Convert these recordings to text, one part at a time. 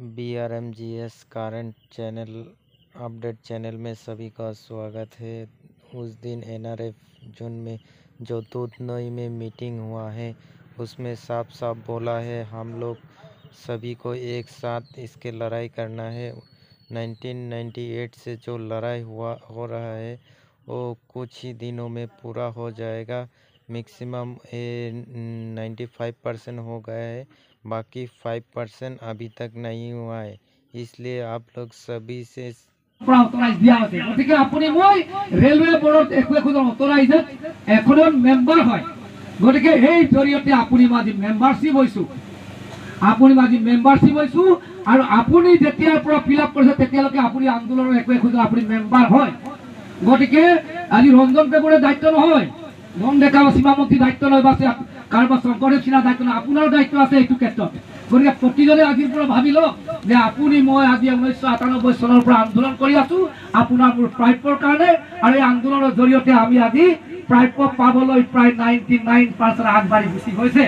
BRMGS current channel update channel में सभी का स्वागत है। उस दिन NRF जून में जो दूधनई में मीटिंग हुआ है उसमें साफ साफ बोला है हम लोग सभी को एक साथ इसके लड़ाई करना है। 1998 से जो लड़ाई हो रहा है वो कुछ ही दिनों में पूरा हो जाएगा। मैक्सिमम 95% हो गया है, बाकी 5% अभी तक नहीं हुआ है। इसलिए आप लोग सभी से অথরাইজ দিয়া আছে গতিকে আপুনি মই ৰেলৱে বৰ্ডত একো অথৰাইজ এখন মেম্বাৰ হয় গতিকে এই জৰিয়তে আপুনি মাজি মেম্বাৰশ্বিপ হৈছো আৰু আপুনি যেতিয়াৰ পৰা ফিল আপ কৰিছে তেতিয়ালৈকে আপুনি আন্দোলনৰ একো আপুনি মেম্বাৰ হয়। গতিকে আজি ৰঞ্জন পেগুৰে দায়িত্ব নহয়, মন ডেকা বা সীমামন্ত্ৰী দায়িত্ব লয় বা কাৰোবাৰ শংকৰদেৱ সিনহাৰ দায়িত্ব নহয়, আপোনাৰ দায়িত্ব আছে এইটো ক্ষেত্ৰত। গতিকে প্ৰতিজনে আজিৰ পৰা ভাবি লওক যে আপুনি মই আজি 1998 চনৰ পৰা আন্দোলন কৰি আছো আপোনাৰ মোৰ প্ৰাপ্যৰ কাৰণে, আৰু এই আন্দোলনৰ জৰিয়তে আমি আজি প্ৰাপ্য পাবলৈ প্ৰায় 99% আগবাঢ়ি গুচি গৈছে।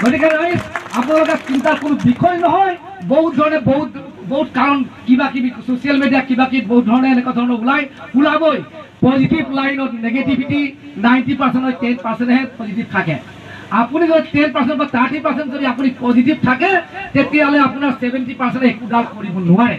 গতিকে আপোনালোকে চিন্তাৰ কোনো বিষয় নহয়। বহুত ধৰণে বহুত কাৰণ কিবা কিবি ছ'চিয়েল মিডিয়া কিবা কিবি বহুত ধৰণে এনেকুৱা ধৰণৰ ওলাবই। পজিটিভ লাইনত নেগেটিভিটি 90% 10%হে পজিটিভ থাকে। আপুনি যদি 10% বা 30% যদি আপুনি পজিটিভ থাকে তেতিয়াহ'লে আপোনাৰ 70% একোডাল কৰিব নোৱাৰে।